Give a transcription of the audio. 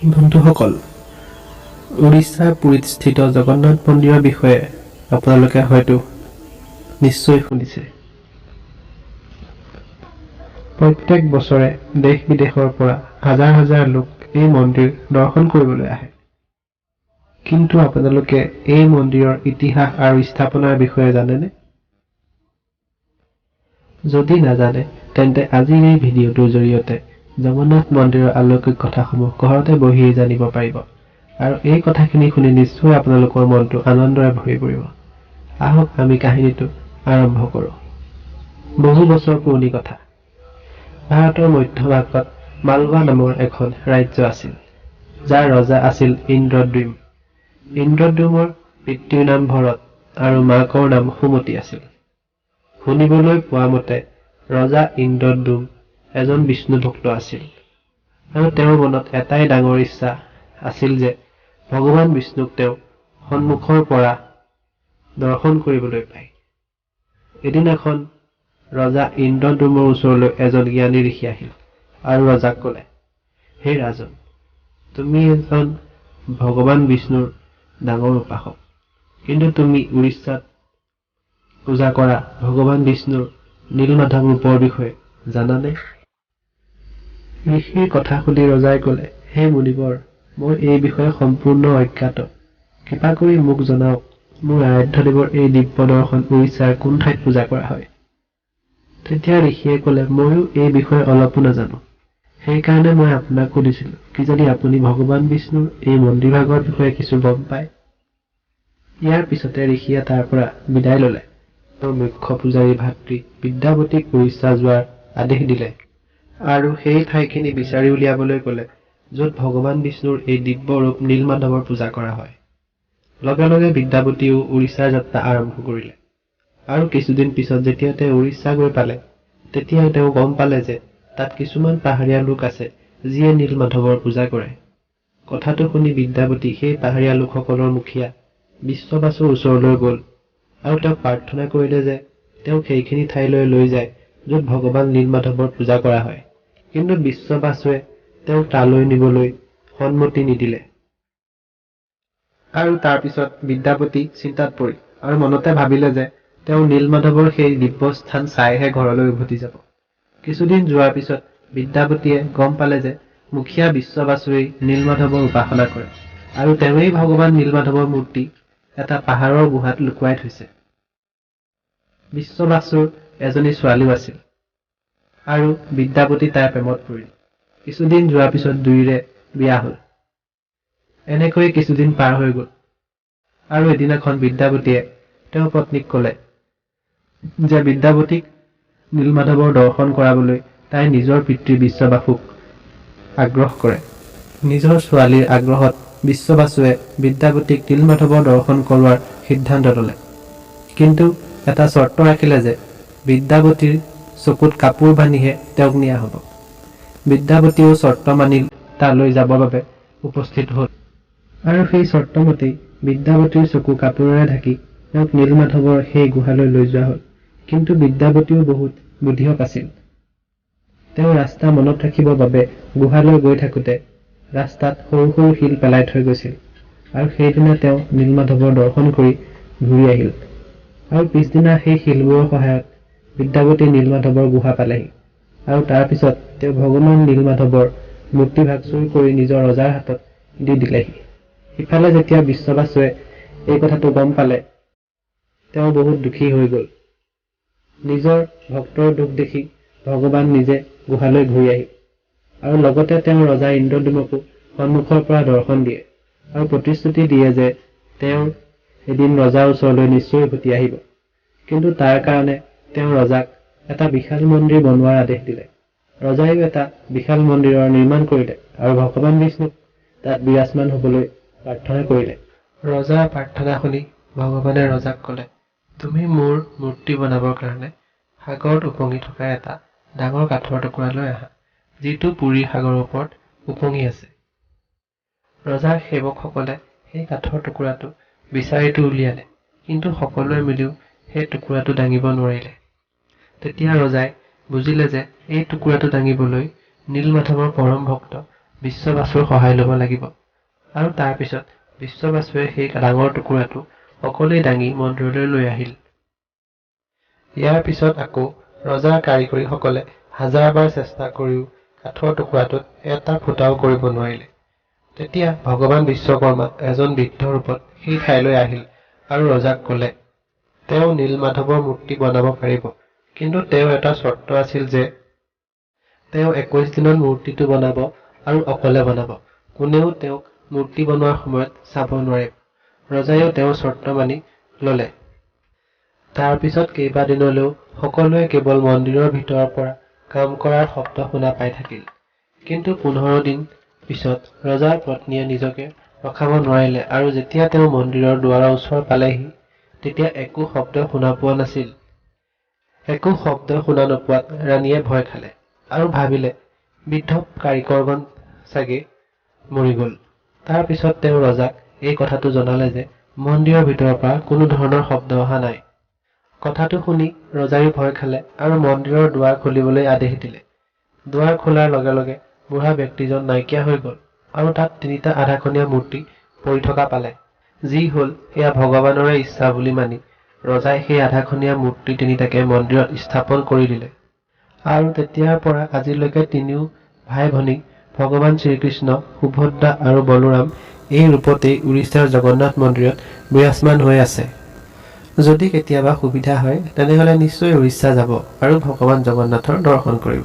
বন্ধুসকল, উৰিষ্যাৰ পুৰীত স্থিত জগন্নাথ মন্দিৰৰ বিষয়ে আপোনালোকে হয়তো নিশ্চয় শুনিছে। প্ৰত্যেক বছৰে দেশ বিদেশৰ পৰা হাজাৰ হাজাৰ লোক এই মন্দিৰ দৰ্শন কৰিবলৈ আহে। কিন্তু আপোনালোকে এই মন্দিৰৰ ইতিহাস আৰু স্থাপনাৰ বিষয়ে জানেনে? যদি নাজানে তেন্তে আজিৰ এই ভিডিঅ'টোৰ জৰিয়তে জগন্নাথ মন্দিৰৰ অলৌকিক কথাসমূহ ঘৰতে বহিয়েই জানিব পাৰিব আৰু এই কথাখিনি শুনি নিশ্চয় আপোনালোকৰ মনটো আনন্দৰে ভৰি পৰিব। আহক আমি কাহিনীটো আৰম্ভ কৰোঁ। বহু বছৰ পুৰণি কথা। ভাৰতৰ মধ্যভাগত মালৱা নামৰ এখন ৰাজ্য আছিল, যাৰ ৰজা আছিল ইন্দ্ৰদ্যুম্ন। ইন্দ্ৰদ্যুম্নৰ পিতৃৰ নাম ভৰত আৰু মাকৰ নাম সুমতি আছিল। শুনিবলৈ পোৱা মতে ৰজা ইন্দ্ৰদ্যুম্ন এজন বিষ্ণু ভক্ত আছিল আৰু তেওঁৰ মনত এটাই ডাঙৰ ইচ্ছা আছিল যে ভগৱান বিষ্ণুক তেওঁ সন্মুখৰ পৰা দৰ্শন কৰিবলৈ পায়। এদিনাখন ৰজা ইন্দ্ৰদ্যুম্নৰ ওচৰলৈ এজন জ্ঞানী ঋষি আহিল আৰু ৰজাক ক'লে, হে ৰাজন, তুমি এজন ভগৱান বিষ্ণুৰ ডাঙৰ উপাসক, কিন্তু তুমি উৰিষ্যাত পূজা কৰা ভগৱান বিষ্ণুৰ নীলমাধৱ ৰূপৰ বিষয়ে জানানে? ঋষিৰ কথা শুনি ৰজাই ক'লে, হে মুনিবৰ, মই এই বিষয়ে সম্পূৰ্ণ অজ্ঞাত। কৃপা কৰি মোক জনাওক, মোৰ আৰাধ্যদেৱৰ এই দিব্য দৰ্শন উৰিষ্যাৰ কোন ঠাইত পূজা কৰা হয়? তেতিয়া ঋষিয়ে ক'লে, ময়ো এই বিষয়ে অলপো নাজানো। সেইকাৰণে মই আপোনাক সুধিছিলো, কিজানি আপুনি ভগৱান বিষ্ণুৰ এই মন্দিৰভাগৰ বিষয়ে কিছু গম পায়। ইয়াৰ পিছতে ঋষিয়ে তাৰ পৰা বিদায় ল'লে। তেওঁৰ মুখ্য পূজাৰী ভাতৃ বিদ্যাৱতীক উৰিষ্যা যোৱাৰ আদেশ দিলে আৰু সেই ঠাইখিনি বিচাৰি উলিয়াবলৈ ক'লে য'ত ভগৱান বিষ্ণুৰ এই দিব্য ৰূপ নীলমাধৱৰ পূজা কৰা হয়। লগে লগে বিদ্যাৱতীয়েও উৰিষ্যাৰ যাত্ৰা আৰম্ভ কৰিলে আৰু কিছুদিন পিছত যেতিয়া তেওঁ উৰিষ্যা গৈ পালে, তেতিয়া তেওঁ গম পালে যে তাত কিছুমান পাহাৰীয়া লোক আছে যিয়ে নীলমাধৱৰ পূজা কৰে। কথাটো শুনি বিদ্যাৱতী সেই পাহাৰীয়া লোকসকলৰ মুখীয়া বিশ্ববাসুৰ ওচৰলৈ গ'ল আৰু তেওঁক প্ৰাৰ্থনা কৰিলে যে তেওঁক সেইখিনি ঠাইলৈ লৈ যায় য'ত ভগৱান নীলমাধৱৰ পূজা কৰা হয়। কিন্তু বিশ্ববাসুৱে তেওঁক তালৈ নিবলৈ সন্মতি নিদিলে আৰু তাৰ পিছত বিদ্যাৱতী চিন্তাত পৰিল আৰু মনতে ভাবিলে যে তেওঁ নীলমাধৱৰ সেই দিব্য স্থান চাইহে ঘৰলৈ উভতি যাব। কিছুদিন যোৱাৰ পিছত বিদ্যাৱতীয়ে গম পালে যে মুখীয়া বিশ্ববাসুৱেই নীলমাধৱৰ উপাসনা কৰে আৰু তেওঁৱেই ভগৱান নীলমাধৱৰ মূৰ্তি এটা পাহাৰৰ গুহাত লুকুৱাই থৈছে। বিশ্ববাসুৰ এজনী ছোৱালীও আছিল আৰু বিদ্যাৱতী তাইৰ প্ৰেমত পৰিল। কিছুদিন যোৱাৰ পিছত দুয়োৰে বিয়া হ'ল। এনেকৈ কিছুদিন পাৰ হৈ গ'ল আৰু এদিনাখন বিদ্যাৱতীয়ে তেওঁৰ পত্নীক ক'লে যে বিদ্যাৱতীক নীলমাধৱৰ দৰ্শন কৰাবলৈ তাই নিজৰ পিতৃ বিশ্ববাসুক আগ্ৰহ কৰে। নিজৰ ছোৱালীৰ আগ্ৰহত বিশ্ববাসুৱে বিদ্যাৱতীক নীলমাধৱৰ দৰ্শন কৰোৱাৰ সিদ্ধান্ত ল'লে, কিন্তু এটা চৰ্ত ৰাখিলে যে বিদ্যাৱতীৰ চকুত কাপোৰ বান্ধিহে তেওঁক নিয়া হ'ব। বিদ্যাৱতীয়েও চৰ্ত মানি তালৈ যাবৰ বাবে উপস্থিত হ'ল আৰু সেই চৰ্ত মতেই বিদ্যাৱতীৰ চকু কাপোৰেৰে ঢাকি তেওঁক নীলমাধৱৰ সেই গুহালৈ লৈ যোৱা হ'ল। কিন্তু বিদ্যাৱতীও বহুত বুদ্ধিয়ক আছিল। তেওঁ ৰাস্তা মনত ৰাখিবৰ বাবে গুহালৈ গৈ থাকোতে ৰাস্তাত সৰু সৰু শিল পেলাই থৈ গৈছিল আৰু সেইদিনা তেওঁ নীলমাধৱৰ দৰ্শন কৰি ঘূৰি আহিল আৰু পিছদিনা সেই শিলবোৰৰ সহায়ত বিদ্যাৱতী নীলমাধৱৰ গুহা পালেহি আৰু তাৰ পিছত তেওঁ ভগৱান নীলমাধৱৰ মূৰ্তিভাগ চুৰ কৰি নিজৰ ৰজাৰ হাতত দি দিলেহি। ইফালে যেতিয়া বিশ্ববাসুৱে এই কথাটো গম পালে, তেওঁ বহুত দুখী হৈ গ'ল। নিজৰ ভক্তৰ দুখ দেখি ভগৱান নিজে গুহালৈ ঘূৰি আহিল আৰু লগতে তেওঁ ৰজা ইন্দ্ৰদ্যুম্নকো সন্মুখৰ পৰা দৰ্শন দিয়ে আৰু প্ৰতিশ্ৰুতি দিয়ে যে তেওঁ এদিন ৰজাৰ ওচৰলৈ নিশ্চয় উভতি আহিব। কিন্তু তাৰ কাৰণে তেওঁ ৰজাক এটা বিশাল মন্দিৰ বনোৱাৰ আদেশ দিলে। ৰজাইও এটা বিশাল মন্দিৰৰ নিৰ্মাণ কৰিলে আৰু ভগৱান বিষ্ণুক তাত বিৰাজমান হ'বলৈ প্ৰাৰ্থনা কৰিলে। ৰজাৰ প্ৰাৰ্থনা শুনি ভগৱানে ৰজাক ক'লে, তুমি মোৰ মূৰ্তি বনাবৰ কাৰণে সাগৰত উপঙি থকা এটা ডাঙৰ কাঠৰ টুকুৰা লৈ আহা, যিটো পুৰীৰ সাগৰৰ ওপৰত উপঙি আছে। ৰজাৰ সেৱকসকলে সেই কাঠৰ টুকুৰাটো বিচাৰিটো উলিয়ালে, কিন্তু সকলোৱে মিলিও সেই টুকুৰাটো দাঙিব নোৱাৰিলে। তেতিয়া ৰজাই বুজিলে যে এই টুকুৰাটো দাঙিবলৈ নীলমাধৱৰ পৰম ভক্ত বিশ্ববাসুৰ সহায় ল'ব লাগিব। আৰু তাৰ পিছত বিশ্ববাসুৱে সেই ডাঙৰ টুকুৰাটো অকলেই দাঙি মন্দিৰলৈ লৈ আহিল। ইয়াৰ পিছত আকৌ ৰজাৰ কাৰিকৰীসকলে হাজাৰবাৰ চেষ্টা কৰিও কাঠৰ টুকুৰাটোত এটা ফুটাও কৰিব নোৱাৰিলে। তেতিয়া ভগৱান বিশ্বকৰ্মা এজন বৃদ্ধ ৰূপত সেই ঠাইলৈ আহিল আৰু ৰজাক ক'লে, তেওঁ নীলমাধৱৰ মূৰ্তি বনাব পাৰিব, কিন্তু তেওঁৰ এটা চৰ্ত আছিল যে তেওঁ 21 দিনত মূৰ্তিটো বনাব আৰু অকলে বনাব। কোনেও তেওঁক মূৰ্তি বনোৱাৰ সময়ত চাব নোৱাৰিব। ৰজায়েও তেওঁৰ চৰ্ত মানি ল'লে। তাৰ পিছত কেইবাদিনলৈও সকলোৱে কেৱল মন্দিৰৰ ভিতৰৰ পৰা কাম কৰাৰ শব্দ শুনা পাই থাকিল। কিন্তু 15 দিন পিছত ৰজাৰ পত্নীয়ে নিজকে ৰখাব নোৱাৰিলে আৰু যেতিয়া তেওঁ মন্দিৰৰ দুৱাৰৰ ওচৰ পালেহি, তেতিয়া একো শব্দ শুনা পোৱা নাছিল। একো শব্দ শুনা নোপোৱাত ৰাণীয়ে ভয় খালে আৰু ভাবিলে বৃদ্ধ কাৰিকৰজন চাগে মৰি গ'ল। তাৰ পিছত তেওঁ ৰজাক এই কথাটো জনালে যে মন্দিৰৰ ভিতৰৰ পৰা কোনো ধৰণৰ শব্দ অহা নাই। কথাটো শুনি ৰজায়ো ভয় খালে আৰু মন্দিৰৰ দুৱাৰ খুলিবলৈ আদেশ দিলে। দুৱাৰ খোলাৰ লগে লগে বুঢ়া ব্যক্তিজন নাইকিয়া হৈ গ'ল আৰু তাত 3টা আধাখনীয়া মূৰ্তি পৰি থকা পালে। যি হ'ল সেয়া ভগৱানৰে ইচ্ছা বুলি মানি ৰজাই সেই আধাখনীয়া মূৰ্তি 3টাকে মন্দিৰত স্থাপন কৰি দিলে। আৰু তেতিয়াৰ পৰা আজিলৈকে 3 ভাই ভনী ভগৱান শ্ৰীকৃষ্ণ, সুভদ্ৰা আৰু বলোৰাম এই ৰূপতেই উৰিষ্যাৰ জগন্নাথ মন্দিৰত বিৰাজমান হৈ আছে। যদি কেতিয়াবা সুবিধা হয় তেনেহলে নিশ্চয় উৰিষ্যা যাব আৰু ভগৱান জগন্নাথৰ দৰ্শন কৰিব।